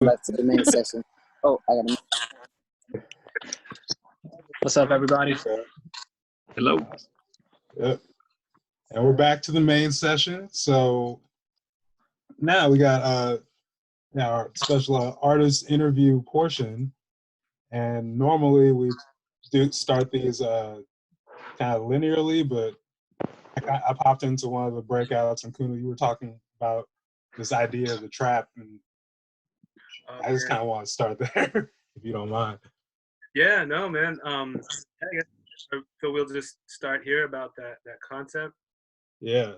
Back to the main session. Oh, I got a... What's up, everybody? Hello. Yep. And we're back to the main session. So now we got our special artist interview portion. And normally we do start these kind of linearly, but I popped into one of the breakouts, and Kunu, you were talking about this idea of the trap, and I just kind of want to start there, if you don't mind. Yeah, no, man. I guess so we'll just start here about that concept. Yeah.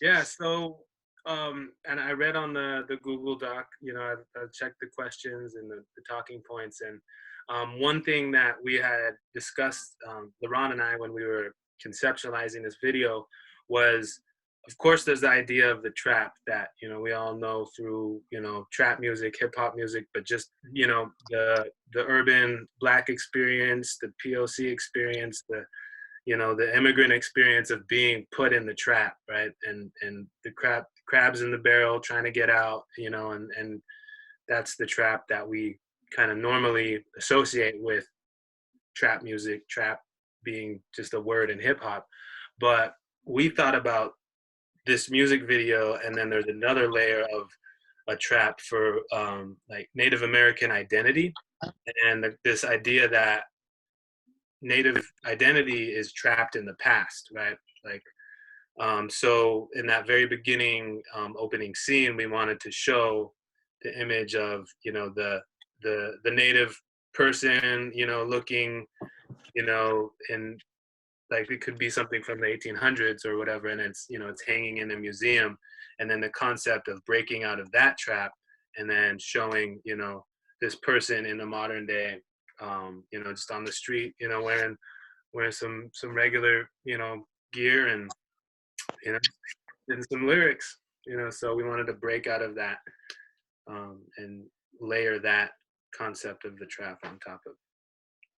Yeah. So, and I read on the Google Doc. I checked the questions and the talking points, and one thing that we had discussed, LaRonn and I, when we were conceptualizing this video, was, of course, there's the idea of the trap that, we all know through, trap music, hip hop music, but just, the urban Black experience, the POC experience, the immigrant experience of being put in the trap, right? And the crabs in the barrel trying to get out, and that's the trap that we kind of normally associate with trap music, trap being just a word in hip hop. But we thought about this music video, and then there's another layer of a trap for like Native American identity, and this idea that Native identity is trapped in the past, right? Like, so in that very beginning opening scene, we wanted to show the image of, the Native person, looking, in, like, it could be something from the 1800s or whatever, and it's, it's hanging in a museum, and then the concept of breaking out of that trap and then showing, this person in the modern day, just on the street, wearing some regular, gear and, and some lyrics, so we wanted to break out of that and layer that concept of the trap on top of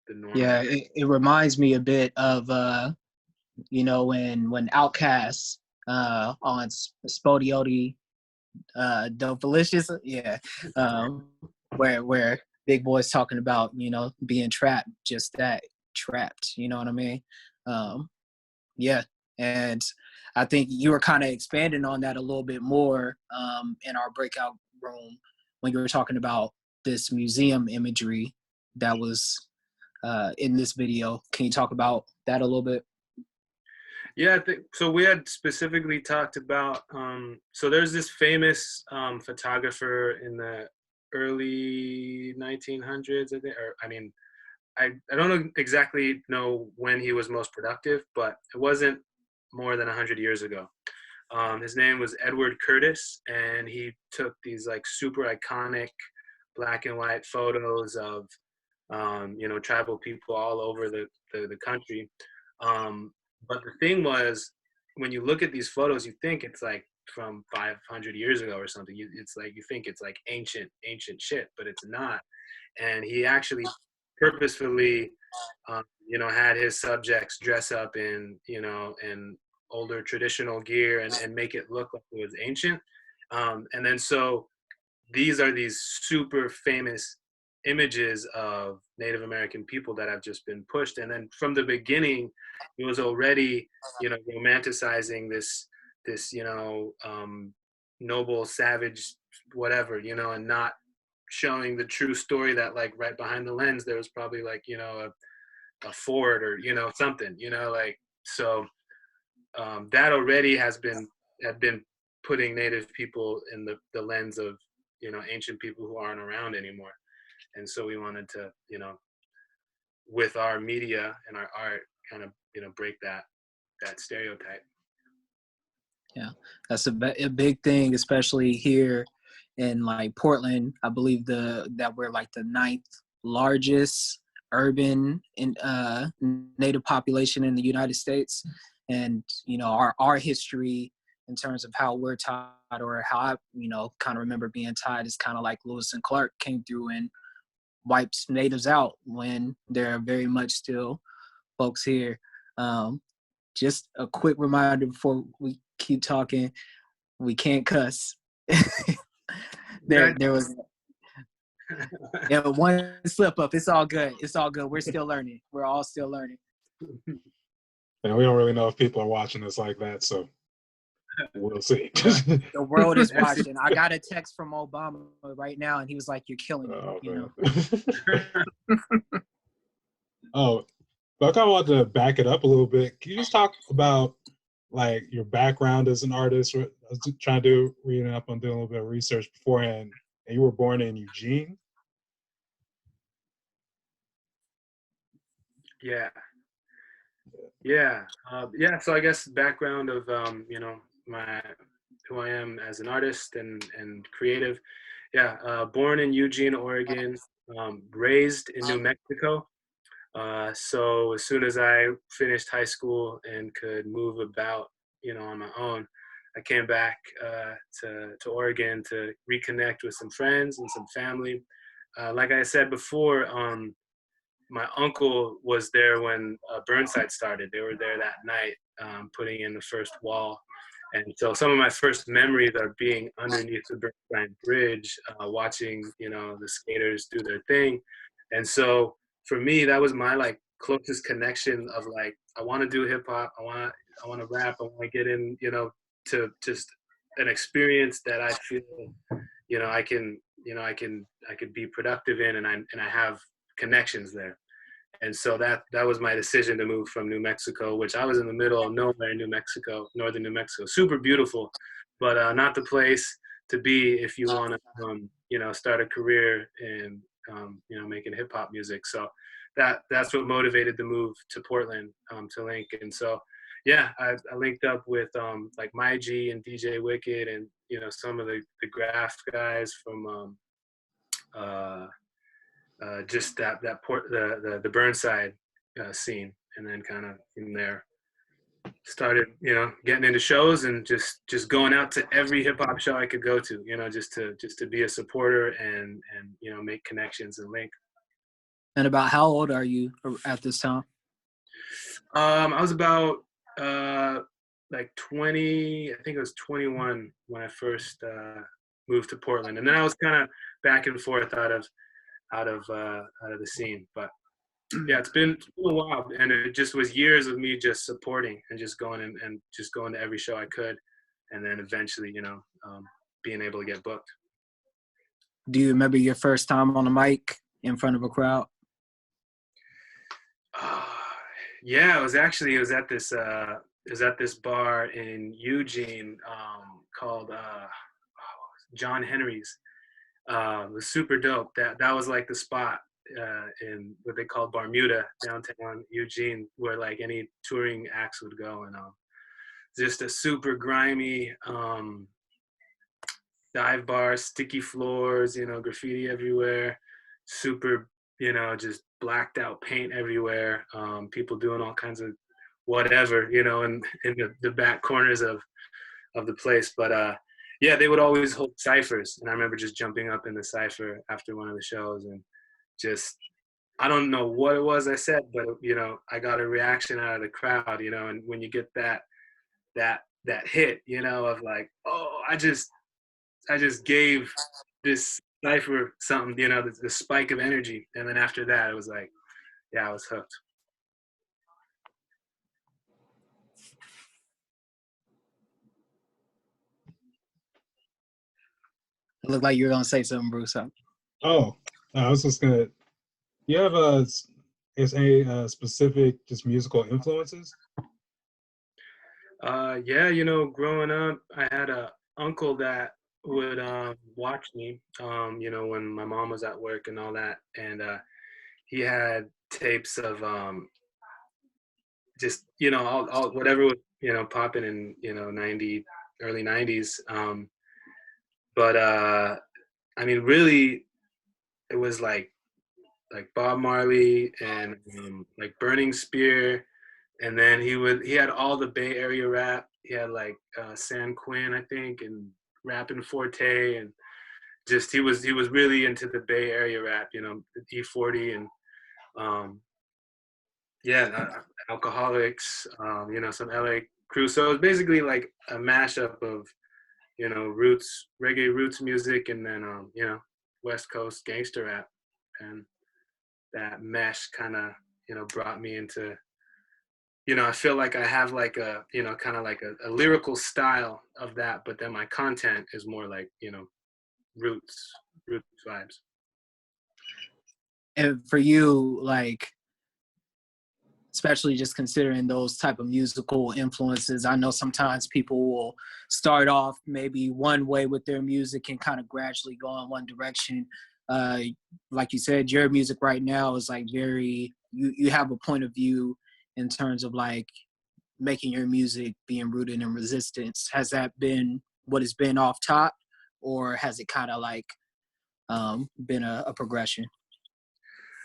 the normal. Yeah, it reminds me a bit of when Outkast on Spodioti, Dofelicious, where Big Boy's talking about, being trapped, just that, trapped, you know what I mean? Yeah, and I think you were kind of expanding on that a little bit more in our breakout room when you were talking about this museum imagery that was in this video. Can you talk about that a little bit? Yeah, I think so. We had specifically talked about, so there's this famous photographer in the early 1900s, I think, or I don't exactly know when he was most productive, but it wasn't more than 100 years ago. His name was Edward Curtis, and he took these like super iconic black and white photos of tribal people all over the country. But the thing was, when you look at these photos, you think it's like from 500 years ago or something. It's like, you think it's like ancient shit, but it's not. And he actually purposefully, had his subjects dress up in, in older traditional gear and make it look like it was ancient. And then so these are these super famous images of Native American people that have just been pushed. And then from the beginning, it was already, romanticizing this, noble, savage, whatever, and not showing the true story that, like, right behind the lens, there was probably like, a fort or, something, like, so that already had been putting Native people in the lens of, ancient people who aren't around anymore. And so we wanted to, with our media and our art, kind of, break that stereotype. Yeah, that's a big thing, especially here in like Portland. I believe that we're like the 9th largest urban Native population in the United States, and our history in terms of how we're taught, or how I kind of remember being taught, is kind of like Lewis and Clark came through and wipes natives out, when there are very much still folks here. Just a quick reminder before we keep talking, we can't cuss. there was Yeah, one slip up. It's all good. It's all good. We're still learning. We're all still learning. And we don't really know if people are watching this like that, so we'll see. The world is watching. I got a text from Obama right now, and he was like, "You're killing it." Oh, You know. Oh, but I kind of want to back it up a little bit. Can you just talk about like your background as an artist? I was trying to reading up on doing a little bit of research beforehand, and you were born in Eugene. Yeah. Yeah. Yeah. So I guess background of, my, who I am as an artist and creative. Yeah. Born in Eugene, Oregon, raised in New Mexico. So as soon as I finished high school and could move about, on my own, I came back to Oregon to reconnect with some friends and some family. Like I said before, my uncle was there when Burnside started. They were there that night, putting in the first wall. And so some of my first memories are being underneath the Burnside Bridge, watching, the skaters do their thing. And so for me, that was my like closest connection of like, I want to do hip hop. I want to rap. I want to get in, to just an experience that I feel, I could be productive in, and I have connections there. And so that was my decision to move from New Mexico, which I was in the middle of nowhere in New Mexico, northern New Mexico, super beautiful, but not the place to be if you want to, start a career in, making hip hop music. So that's what motivated the move to Portland, to link. And so, yeah, I linked up with like My G and DJ Wicked and, some of the graph guys from just the Burnside scene, and then kind of from there started getting into shows and just going out to every hip hop show I could go to, just to be a supporter and make connections and link. And about how old are you at this time? I was about like 20. I think I was 21 when I first moved to Portland, and then I was kind of back and forth out of the scene. But yeah, it's been a while, and it just was years of me just supporting and just going and just going to every show I could, and then eventually, being able to get booked. Do you remember your first time on a mic in front of a crowd? Yeah, it was at this bar in Eugene, called John Henry's. It was super dope. That was like the spot in what they call Bermuda, downtown Eugene, where like any touring acts would go. And just a super grimy dive bar, sticky floors, graffiti everywhere, super, just blacked out paint everywhere, people doing all kinds of whatever, in the back corners of the place. But yeah, they would always hold ciphers, and I remember just jumping up in the cipher after one of the shows and just, I don't know what it was I said, but I got a reaction out of the crowd, and when you get that hit, of like, oh, I just gave this cipher something, the spike of energy, and then after that, it was like, yeah, I was hooked. It looked like you were gonna say something, Bruce. Oh, I was just gonna. You have any specific just musical influences? Yeah, growing up, I had a uncle that would watch me, when my mom was at work and all that, and he had tapes of just all whatever was popping in 90 early 90s, but I mean, really, it was like Bob Marley and like Burning Spear, and then he had all the Bay Area rap. He had like San Quinn, I think, and Rappin' Forte, and just he was really into the Bay Area rap, E40 and yeah, Alcoholics, some LA crew. So it was basically like a mashup of roots, reggae roots music, and then West Coast gangster rap, and that mesh kind of, brought me into, I feel like I have like a, kind of like a lyrical style of that, but then my content is more like, roots vibes. And for you, like, especially just considering those type of musical influences, I know sometimes people will start off maybe one way with their music and kind of gradually go in one direction. Like you said, your music right now is like very, you have a point of view in terms of like making your music being rooted in resistance. Has that been what it's been off top, or has it kind of like been a progression?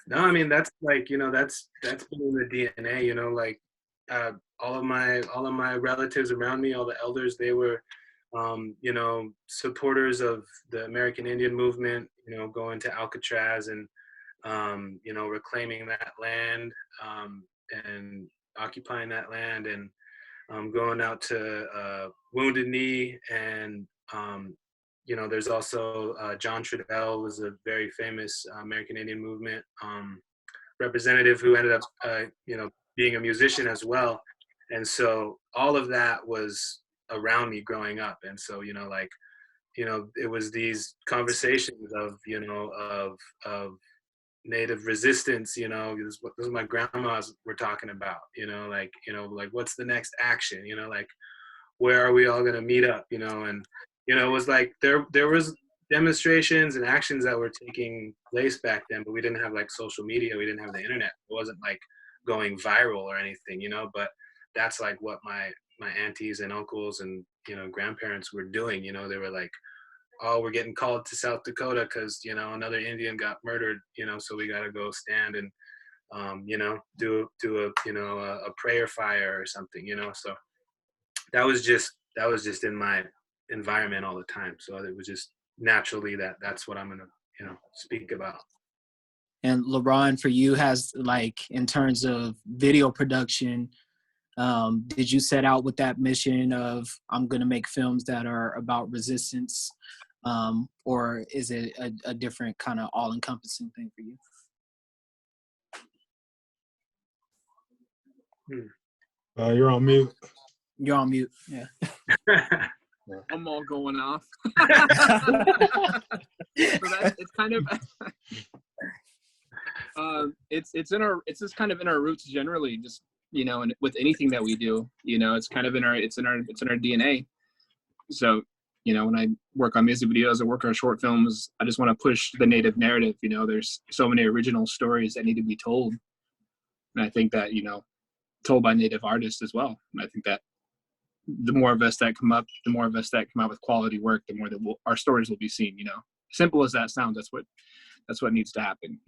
No, I mean, that's like, that's been in the DNA, like all of my relatives around me, all the elders, they were, supporters of the American Indian movement, going to Alcatraz and, reclaiming that land, and occupying that land, and going out to Wounded Knee, and there's also John Trudell was a very famous American Indian movement representative who ended up, being a musician as well. And so all of that was around me growing up. And so, it was these conversations of, of Native resistance, this is what my grandmas were talking about, like what's the next action, like where are we all going to meet up, and it was like there was demonstrations and actions that were taking place back then, but we didn't have like social media, we didn't have the internet, it wasn't like going viral or anything, but that's like what my aunties and uncles and grandparents were doing. They were like, oh, we're getting called to South Dakota because another Indian got murdered, so we got to go stand and do a prayer fire or something, so that was just in my environment all the time. So it was just naturally that's what I'm gonna speak about. And LaRonn, for you, has like in terms of video production, did you set out with that mission of I'm gonna make films that are about resistance, or is it a different kind of all-encompassing thing for you? You're on mute. You're on mute. Yeah. I'm all going off. So it's kind of it's just kind of in our roots generally, just and with anything that we do, it's kind of in our DNA. So when I work on music videos or work on short films, I just want to push the Native narrative. There's so many original stories that need to be told, and I think that told by Native artists as well. And I think that the more of us that come out with quality work, the more that our stories will be seen. Simple as that sounds, that's what needs to happen.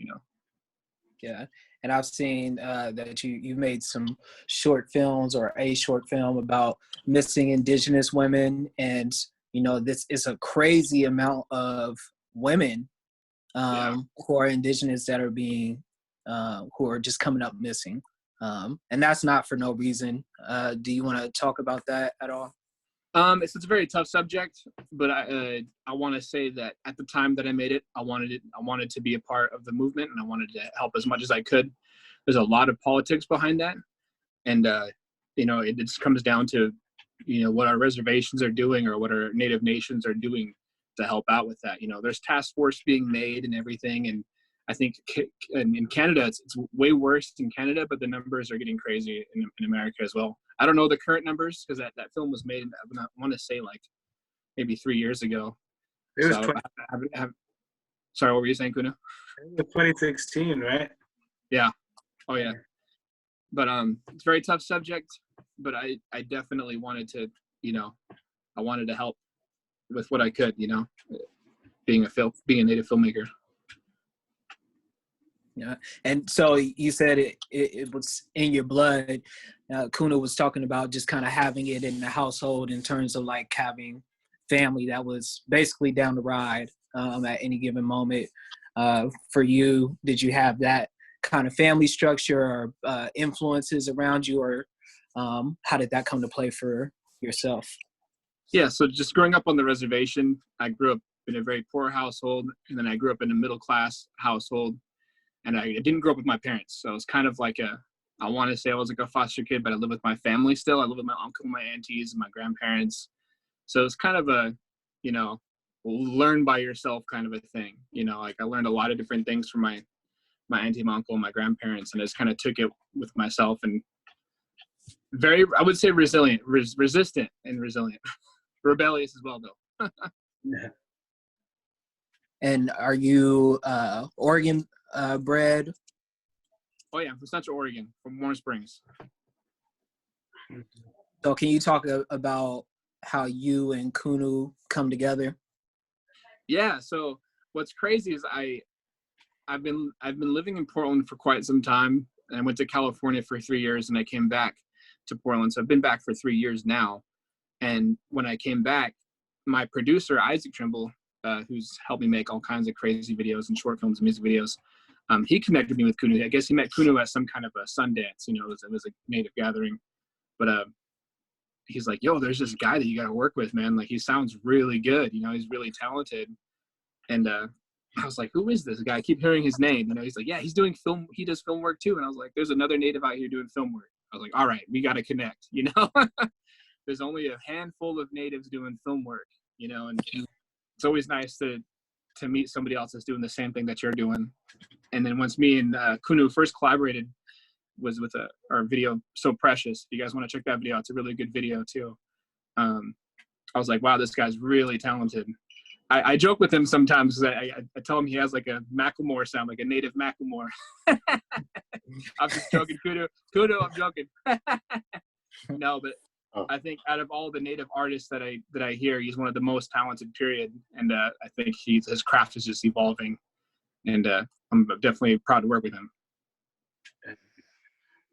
Yeah, and I've seen that you made some short films or a short film about missing Indigenous women, and this is a crazy amount of women who are Indigenous that are being who are just coming up missing. And that's not for no reason. Do you want to talk about that at all? It's a very tough subject, but I want to say that at the time that I made it, I wanted to be a part of the movement, and I wanted to help as much as I could. There's a lot of politics behind that, and it just comes down to what our reservations are doing or what our Native nations are doing to help out with that. There's task force being made and everything, and I think in Canada, it's way worse in Canada, but the numbers are getting crazy in America as well. I don't know the current numbers because that film was made, I want to say like maybe 3 years ago. It was sorry, what were you saying, Kunu? It was 2016, right? Yeah. Oh, yeah. But it's a very tough subject, but I definitely wanted to, I wanted to help with what I could, being a Native filmmaker. Yeah, and so you said it was in your blood. Kunu was talking about just kind of having it in the household in terms of like having family that was basically down the ride at any given moment. For you, did you have that kind of family structure or influences around you, or how did that come to play for yourself? Yeah, so just growing up on the reservation, I grew up in a very poor household, and then I grew up in a middle class household, and I didn't grow up with my parents. So it's kind of like I want to say I was like a foster kid, but I live with my family still. I live with my uncle, my aunties, and my grandparents. So it's kind of a, you know, learn by yourself kind of a thing. You know, like I learned a lot of different things from my auntie, my uncle, my grandparents, and I just kind of took it with myself, and very, I would say resilient, resistant and resilient. Rebellious as well, though. Yeah. And are you Oregon bred? Oh yeah, I'm from Central Oregon, from Warm Springs. So can you talk about how you and Kunu come together? Yeah. So what's crazy is I've been living in Portland for quite some time, and I went to California for 3 years, and I came back to Portland. So I've been back for 3 years now. And when I came back, my producer Isaac Trimble, who's helped me make all kinds of crazy videos and short films, and music videos, he connected me with Kunu. I guess he met Kunu at some kind of a Sundance. You know, it was a native gathering. But he's like, "Yo, there's this guy that you got to work with, man. Like, he sounds really good. You know, he's really talented." And I was like, "Who is this guy? I keep hearing his name." You know, he's like, "Yeah, he's doing film. He does film work too." And I was like, "There's another native out here doing film work." I was like, "All right, we got to connect." You know, there's only a handful of natives doing film work. You know, and it's always nice to meet somebody else that's doing the same thing that you're doing. And then once me and Kunu first collaborated was with our video So Precious. If you guys want to check that video, it's a really good video too. I was like, wow, this guy's really talented. I joke with him sometimes because I tell him he has like a Macklemore sound, like a native Macklemore. I'm just joking, Kunu, I'm joking. No, but I think out of all the native artists that I hear, he's one of the most talented, period. And I think his craft is just evolving. And I'm definitely proud to work with him.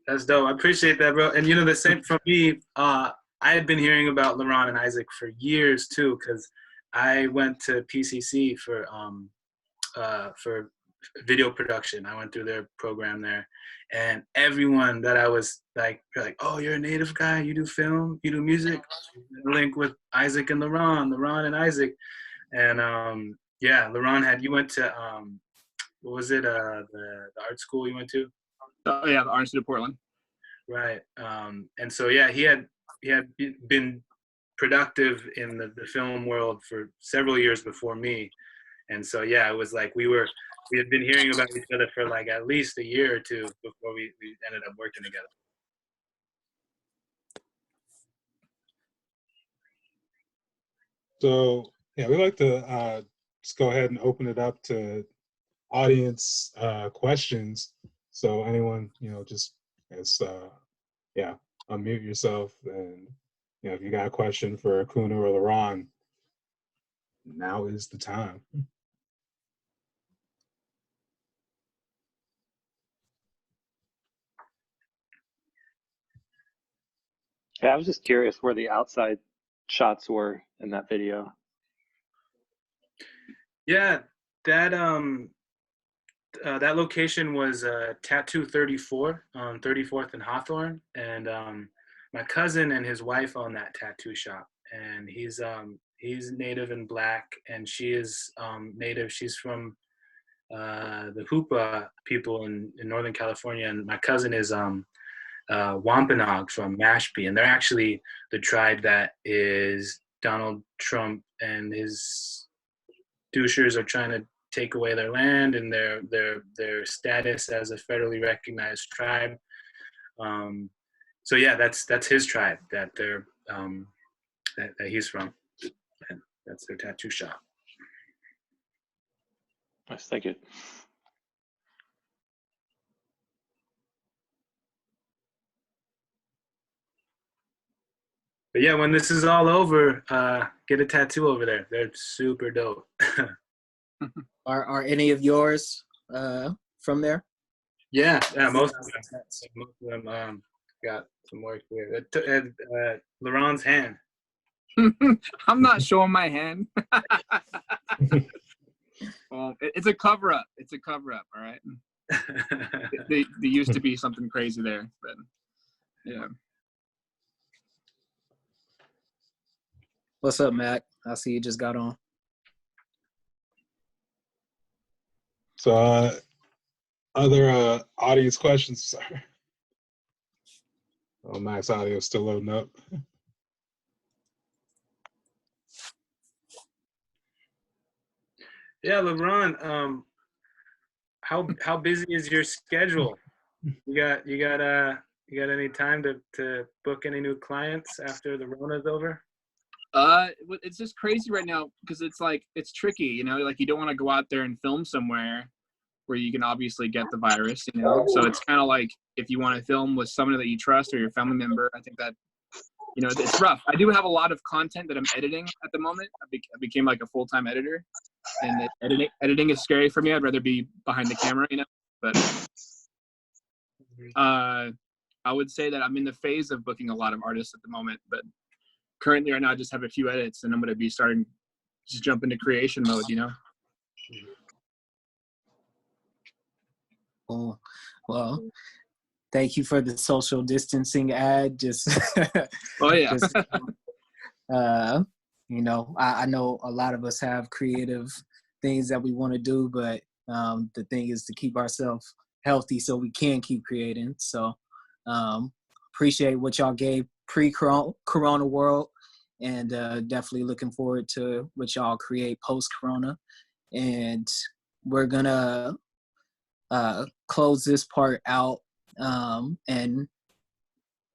That's dope. I appreciate that, bro. And you know, the same for me. I had been hearing about LaRonn and Isaac for years too, because I went to PCC for video production. I went through their program there, and everyone that I was like, "Oh, you're a native guy. You do film. You do music." Link with Isaac and LaRonn and Isaac, and yeah, LaRonn you went to what was it? The art school you went to? Oh yeah, the Art Institute of Portland. Right. And so yeah, he had been productive in the film world for several years before me. And so yeah, it was like we had been hearing about each other for like at least a year or two before we ended up working together. So yeah, we like to just go ahead and open it up to audience questions. So anyone, you know, just as yeah, unmute yourself, and you know, if you got a question for Kunu or LaRonn, now is the time. Yeah, I was just curious where the outside shots were in that video. Yeah, that that location was Tattoo 34 on 34th and Hawthorne, and my cousin and his wife own that tattoo shop, and he's native and black, and she is native. She's from the Hoopa people in Northern California, and my cousin is Wampanoag from Mashpee, and they're actually the tribe that is Donald Trump and his douchers are trying to take away their land and their status as a federally recognized tribe. So yeah, that's his tribe that they're that he's from, and that's their tattoo shop. Nice, thank you. But yeah, when this is all over, get a tattoo over there. They're super dope. Are any of yours from there? Yeah, most of them got some work there. LaRonn's hand. I'm not showing my hand. Well, it's a cover up. It's a cover up. All right. They used to be something crazy there, but yeah. What's up, Mac? I see you just got on. So, other audience questions? Sorry. Oh, Max audio is still loading up. Yeah, LaRonn, how busy is your schedule? You got any time to book any new clients after the Rona's over? It's just crazy right now because it's like it's tricky, you know, like you don't want to go out there and film somewhere where you can obviously get the virus, you know. So it's kind of like if you want to film with someone that you trust or your family member, I think that, you know, it's rough. I do have a lot of content that I'm editing at the moment. I became like a full-time editor, and editing is scary for me. I'd rather be behind the camera, you know. But I would say that I'm in the phase of booking a lot of artists at the moment, but currently right now I just have a few edits and I'm going to be starting just jump into creation mode, you know. Oh, well, thank you for the social distancing ad. Just, Oh yeah. just, you know, I know a lot of us have creative things that we want to do, but the thing is to keep ourselves healthy so we can keep creating. So appreciate what y'all gave pre-corona world, and definitely looking forward to what y'all create post-corona. And we're gonna close this part out, and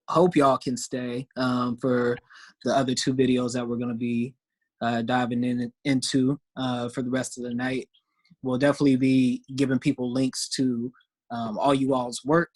hope y'all can stay for the other two videos that we're gonna be diving into for the rest of the night. We'll definitely be giving people links to all you all's work